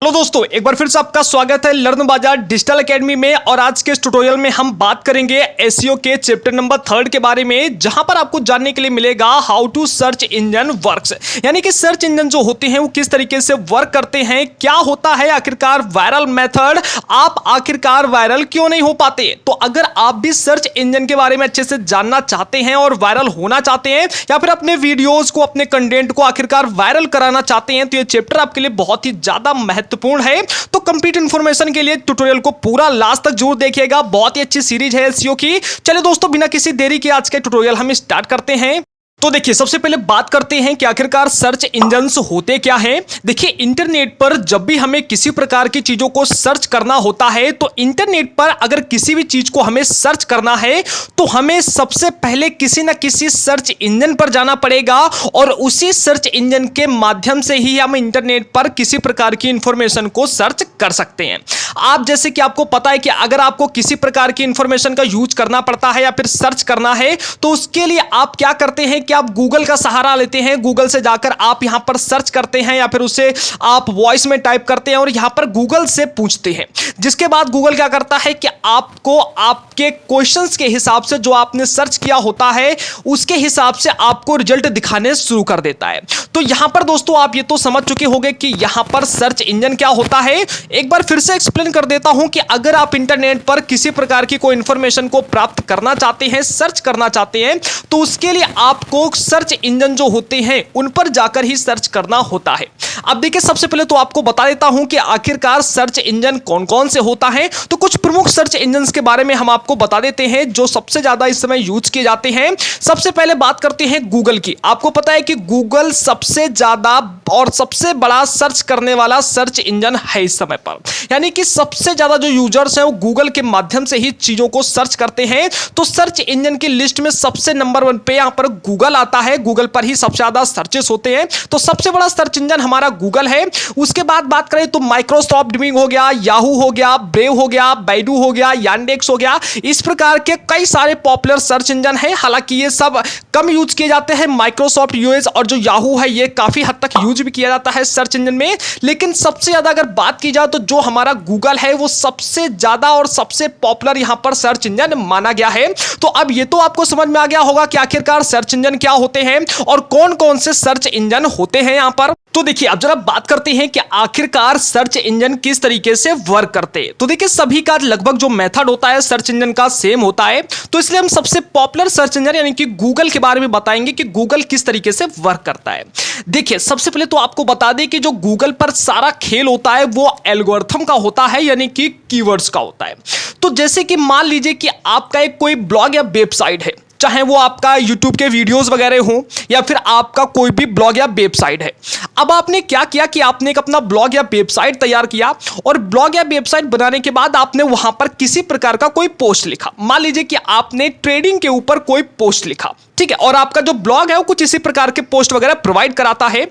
Hello दोस्तों, एक बार फिर से आपका स्वागत है लर्न बाजार डिजिटल एकेडमी में। और आज के इस ट्यूटोरियल में हम बात करेंगे एसईओ के चैप्टर नंबर 3 के बारे में, जहां पर आपको जानने के लिए मिलेगा how to search engine works, यानी कि सर्च इंजन जो होते हैं वो किस तरीके से वर्क करते हैं, क्या होता है आखिरकार वायरल मेथड, आप आखिरकार वायरल क्यों नहीं हो पाते। तो अगर आप भी सर्च इंजन के बारे में अच्छे से जानना चाहते हैं और वायरल होना चाहते हैं, या फिर अपने वीडियोज को, अपने कंटेंट को आखिरकार वायरल कराना चाहते हैं, तो ये चैप्टर आपके लिए बहुत ही ज्यादा महत्वपूर्ण है। तो कंप्लीट इंफॉर्मेशन के लिए ट्यूटोरियल को पूरा लास्ट तक जरूर देखिएगा। बहुत ही अच्छी सीरीज है एसईओ की। चलिए दोस्तों, बिना किसी देरी के आज के ट्यूटोरियल हम स्टार्ट करते हैं। तो देखिए, सबसे पहले बात करते हैं कि आखिरकार सर्च इंजन्स होते क्या हैं। देखिए, इंटरनेट पर जब भी हमें किसी प्रकार की चीजों को सर्च करना होता है, तो इंटरनेट पर अगर किसी भी चीज को हमें सर्च करना है तो हमें सबसे पहले किसी ना किसी सर्च इंजन पर जाना पड़ेगा, और उसी सर्च इंजन के माध्यम से ही हम इंटरनेट पर किसी प्रकार की इंफॉर्मेशन को सर्च कर सकते हैं। आप जैसे कि आपको पता है कि अगर आपको किसी प्रकार की इंफॉर्मेशन का यूज करना पड़ता है या फिर सर्च करना है, तो उसके लिए आप क्या करते हैं कि आप गूगल का सहारा लेते हैं। गूगल से जाकर आप यहां पर सर्च करते हैं, या फिर उसे आप वॉइस में टाइप करते हैं और यहां पर गूगल से पूछते हैं। जिसके बाद गूगल क्या करता है कि आपको आपके क्वेश्चंस के हिसाब से, जो आपने सर्च किया होता है उसके हिसाब से आपको रिजल्ट दिखाने शुरू कर देता है। तो यहां पर दोस्तों आप ये तो समझ चुके होंगे कि यहां पर सर्च इंजन क्या होता है। एक बार फिर से एक्सप्लेन कर देता हूं कि अगर आप इंटरनेट पर किसी प्रकार की कोई इंफॉर्मेशन को प्राप्त करना चाहते हैं, सर्च करना चाहते हैं, तो उसके लिए आपको सर्च इंजन जो होते हैं उन पर जाकर ही सर्च करना होता है। अब देखिए, सबसे पहले तो आपको बता देता हूं कि आखिरकार सर्च इंजन कौन कौन से होता है। तो कुछ प्रमुख सर्च इंजन्स के बारे में हम आपको बता देते हैं जो सबसे ज्यादा इस समय यूज किए जाते हैं। सबसे पहले बात करते हैं गूगल की। आपको पता है कि गूगल सबसे ज्यादा और सबसे बड़ा सर्च करने वाला सर्च इंजन है इस समय पर, यानी कि सबसे ज्यादा जो यूजर्स हैं वो गूगल के माध्यम से ही चीजों को सर्च करते हैं। तो सर्च इंजन की लिस्ट में सबसे नंबर 1 पे यहां पर गूगल आता है। गूगल पर ही सबसे ज्यादा सर्चेस होते हैं, तो सबसे बड़ा सर्च इंजन हमारा गूगल है। उसके बाद बात करें तो माइक्रोसॉफ्ट बिंग हो गया, याहू हो गया, ब्रेव हो गया, बैडू हो गया, यांडेक्स हो गया, इस प्रकार के कई सारे पॉपुलर सर्च इंजन है। हालांकि ये सब कम यूज किए जाते हैं। माइक्रोसॉफ्ट यूएस और जो याहू है ये काफी हद तक यूज भी किया जाता है सर्च इंजन में, लेकिन सबसे ज्यादा अगर बात की जाए तो जो हमारा गूगल है वो सबसे ज्यादा और सबसे पॉपुलर यहां पर सर्च इंजन माना गया है। तो अब ये तो आपको समझ में आ गया होगा कि आखिरकार सर्च इंजन क्या होते हैं और कौन कौन से सर्च इंजन होते हैं यहां पर। तो देखिए, अब जरा बात करते हैं कि आखिरकार सर्च इंजन किस तरीके से वर्क करते हैं। तो देखिए, सभी का लगभग जो मेथड होता है सर्च इंजन का सेम होता है। तो इसलिए हम सबसे पॉपुलर सर्च इंजन यानी कि गूगल के बारे में बताएंगे कि गूगल किस तरीके से वर्क करता है। देखिए, सबसे पहले तो आपको बता दें कि जो गूगल पर सारा खेल होता है वो एल्गोरिथम का होता है, यानी कि कीवर्ड्स का होता है। तो जैसे कि मान लीजिए कि आपका एक कोई ब्लॉग या वेबसाइट है, चाहे वो आपका YouTube के वीडियोस वगैरह हो या फिर आपका कोई भी ब्लॉग या वेबसाइट है। अब आपने क्या किया कि आपने एक अपना ब्लॉग या वेबसाइट तैयार किया, और ब्लॉग या वेबसाइट बनाने के बाद आपने वहां पर किसी प्रकार का कोई पोस्ट लिखा। मान लीजिए कि आपने ट्रेडिंग के ऊपर कोई पोस्ट लिखा, ठीक है, और आपका जो ब्लॉग है वो कुछ इसी प्रकार के पोस्ट वगैरह प्रोवाइड कराता है।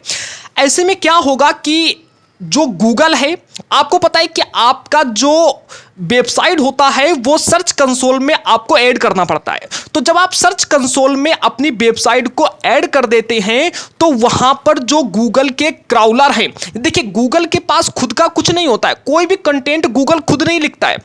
ऐसे में क्या होगा कि जो गूगल है, आपको पता है कि आपका जो वेबसाइट होता है वो सर्च कंसोल में आपको ऐड करना पड़ता है। तो जब आप सर्च कंसोल में अपनी वेबसाइट को ऐड कर देते हैं, तो वहां पर जो गूगल के क्राउलर हैं, देखिए गूगल के पास खुद का कुछ नहीं होता है, कोई भी कंटेंट गूगल खुद नहीं लिखता है,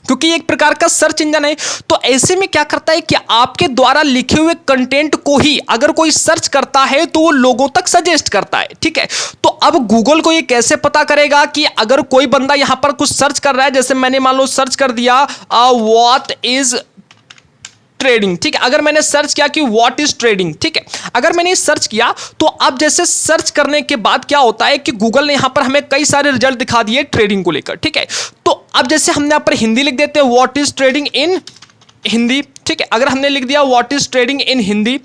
क्योंकि एक प्रकार का सर्च इंजन है। तो ऐसे में क्या करता है कि आपके द्वारा लिखे हुए कंटेंट को ही अगर कोई सर्च करता है तो वो लोगों तक सजेस्ट करता है, ठीक है। तो अब गूगल को ये कैसे पता करेगा कि अगर कोई बंदा यहां पर कुछ सर्च कर रहा है, जैसे मैंने मान लो सर्च कर दिया व्हाट इज ट्रेडिंग, ठीक है। अगर मैंने सर्च किया कि व्हाट इज ट्रेडिंग, ठीक है, अगर मैंने सर्च किया तो अब जैसे सर्च करने के बाद क्या होता है कि गूगल ने यहां पर हमें कई सारे रिजल्ट दिखा दिए ट्रेडिंग को लेकर, ठीक है। तो अब जैसे हमने यहां पर हिंदी लिख देते हैं what is trading in Hindi, ठीक है। अगर हमने लिख दिया what is trading in Hindi,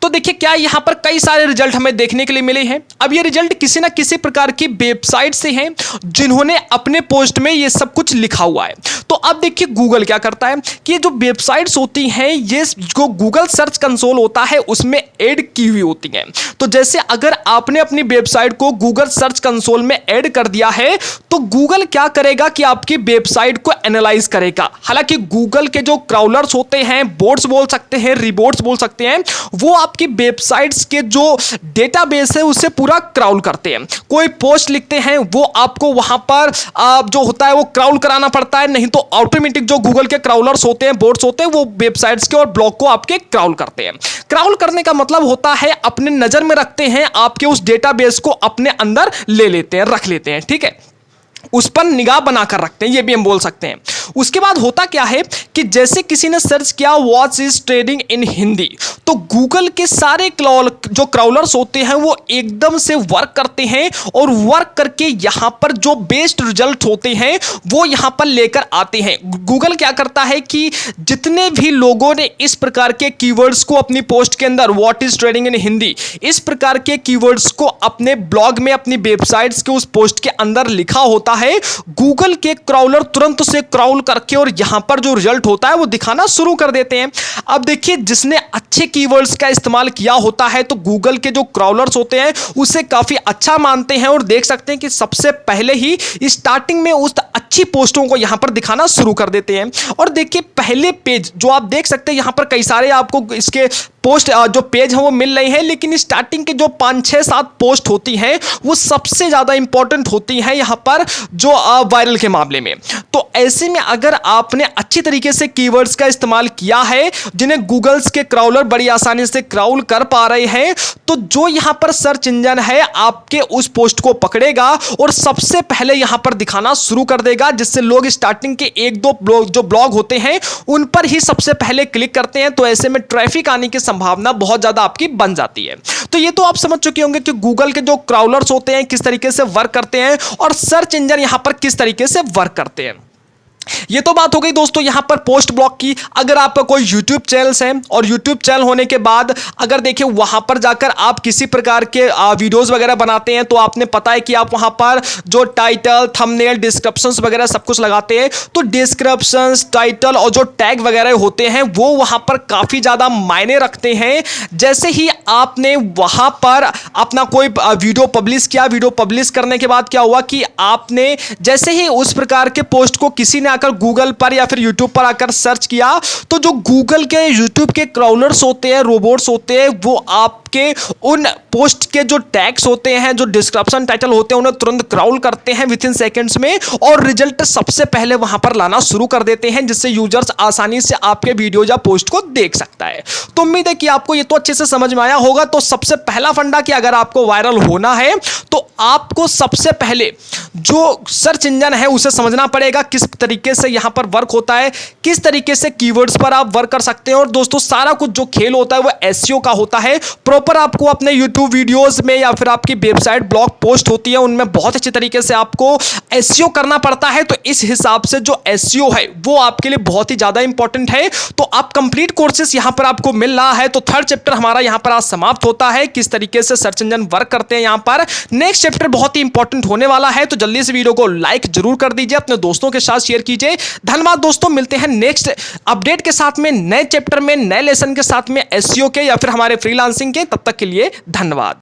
तो देखिए क्या यहां पर कई सारे रिजल्ट हमें देखने के लिए मिले हैं। अब ये रिजल्ट किसी ना किसी प्रकार की वेबसाइट से हैं जिन्होंने अपने पोस्ट में ये सब कुछ लिखा हुआ है। तो अब देखिए गूगल क्या करता है कि जो वेबसाइट्स होती हैं ये जो गूगल सर्च कंसोल होता है उसमें ऐड की हुई होती हैं। तो जैसे अगर आपने अपनी वेबसाइट को गूगल सर्च कंसोल में ऐड कर दिया है, तो गूगल क्या करेगा कि आपकी वेबसाइट को एनालाइज करेगा। हालांकि गूगल के जो क्राउलर्स होते हैं हैं, बोट्स बोल सकते हैं, रिबोट्स बोल सकते हैं, वो आपकी वेबसाइट्स के जो डेटाबेस है उसे पूरा क्राउल करते हैं। कोई पोस्ट लिखते हैं वो आपको वहां पर जो होता है वो क्राउल कराना पड़ता है, नहीं तो ऑटोमेटिक जो गूगल के क्राउलर्स होते हैं, बोट्स होते हैं, वो वेबसाइट्स के और ब्लॉग को आपके क्राउल करते हैं। क्राउल करने का मतलब होता है अपने नजर में रखते हैं, आपके उस डेटाबेस को अपने अंदर ले लेते हैं, रख लेते हैं, ठीक है, उस पर निगाह बनाकर रखते हैं, ये भी हम बोल सकते हैं। उसके बाद होता क्या है कि जैसे किसी ने सर्च किया what is trading in Hindi, तो गूगल के सारे जो क्राउलर्स होते हैं वो एकदम से वर्क करते हैं और वर्क करके यहां पर जो बेस्ट रिजल्ट होते हैं वो यहां पर लेकर आते हैं। गूगल क्या करता है कि जितने भी लोगों ने इस प्रकार के कीवर्ड्स को अपनी पोस्ट के अंदर what is trading in Hindi इस प्रकार के कीवर्ड्स को अपने ब्लॉग में, अपनी वेबसाइट्स के उस पोस्ट के अंदर लिखा होता है, गूगल के क्राउलर तुरंत से क्राउल करके और यहां पर जो रिजल्ट होता है वो दिखाना शुरू कर देते हैं। अब देखिए, जिसने अच्छे कीवर्ड्स का इस्तेमाल किया होता है तो गूगल के जो क्राउलर्स होते हैं उसे काफी अच्छा मानते हैं और देख सकते हैं कि सबसे पहले ही स्टार्टिंग में उस अच्छी पोस्टों को यहां पर दिखाना शुरू कर देते हैं। और देखिए, पहले पेज जो आप देख सकते हैं, यहां पर कई सारे आपको इसके पोस्ट जो पेज है वो मिल रहे हैं, लेकिन स्टार्टिंग के जो 5, 6, 7 पोस्ट होती हैं वो सबसे ज्यादा इंपॉर्टेंट होती हैं यहां पर जो वायरल के मामले में। तो ऐसे में अगर आपने अच्छी तरीके से कीवर्ड्स का इस्तेमाल किया है जिन्हें गूगल्स के क्राउलर बड़ी आसानी से क्राउल कर पा रहे हैं, तो जो यहां पर सर्च इंजन है आपके उस पोस्ट को पकड़ेगा और सबसे पहले यहां पर दिखाना शुरू कर देगा, जिससे लोग स्टार्टिंग के 1-2 जो ब्लॉग होते हैं उन पर ही सबसे पहले क्लिक करते हैं। तो ऐसे में ट्रैफिक आने की संभावना बहुत ज्यादा आपकी बन जाती है। तो ये तो आप समझ चुके होंगे कि गूगल के जो क्राउलर्स होते हैं किस तरीके से वर्क करते हैं और सर्च इंजन यहां पर किस तरीके से वर्क करते हैं। ये तो बात हो गई दोस्तों यहां पर पोस्ट ब्लॉग की। अगर आपका कोई YouTube चैनल्स है और YouTube चैनल होने के बाद अगर देखिए वहां पर जाकर आप किसी प्रकार के वीडियोस वगैरह बनाते हैं, तो आपने पता है कि आप वहां पर जो टाइटल, थंबनेल, डिस्क्रिप्शंस वगैरह सब कुछ लगाते हैं, तो डिस्क्रिप्शंस, टाइटल और जो टैग वगैरह होते हैं वो वहां पर काफी ज्यादा मायने रखते हैं। जैसे ही आपने वहां पर अपना कोई वीडियो पब्लिश किया, वीडियो पब्लिश करने के बाद क्या हुआ कि आपने जैसे ही उस प्रकार के पोस्ट को किसी ने आकर गूगल पर या फिर यूट्यूब पर आकर सर्च किया, तो जो गूगल के यूट्यूब के क्राउलर्स होते हैं, रोबोट्स होते हैं, वो आपके उन पोस्ट के जो टैग्स होते हैं, जो डिस्क्रिप्शन टाइटल होते हैं, उन्हें तुरंत क्राउल करते हैं विद इन सेकंड्स में और रिजल्ट सबसे पहले वहां पर लाना शुरू कर देते हैं, जिससे यूजर्स आसानी से आपके वीडियो या पोस्ट को देख सकता है। तो उम्मीद है कि आपको ये तो अच्छे से समझ में आया होगा। तो सबसे पहला फंडा कि अगर आपको वायरल होना है तो आपको सबसे पहले जो सर्च इंजन है उसे समझना पड़ेगा, किस तरीके से यहां पर वर्क होता है, किस तरीके से कीवर्ड्स पर आप वर्क कर सकते हैं। और दोस्तों, सारा कुछ जो खेल होता है वो एसईओ का होता है। प्रॉपर आपको अपने यूट्यूब वीडियोस में या फिर आपकी वेबसाइट, ब्लॉग पोस्ट होती है, उनमें बहुत अच्छे तरीके से आपको एसईओ करना पड़ता है। तो इस हिसाब से जो एसईओ है वो आपके लिए बहुत ही ज्यादा इंपॉर्टेंट है। तो आप कंप्लीट कोर्सेस यहां पर आपको मिल रहा है। तो 3rd चैप्टर हमारा यहां पर आज समाप्त होता है, किस तरीके से सर्च इंजन वर्क करते हैं यहां पर। नेक्स्ट चैप्टर बहुत ही इंपॉर्टेंट होने वाला है, तो जल्दी से वीडियो को लाइक जरूर कर दीजिए, अपने दोस्तों के साथ शेयर कीजिए। धन्यवाद दोस्तों, मिलते हैं नेक्स्ट अपडेट के साथ में, नए चैप्टर में, नए लेसन के साथ में, एसईओ के या फिर हमारे फ्रीलांसिंग के। तब तक के लिए धन्यवाद।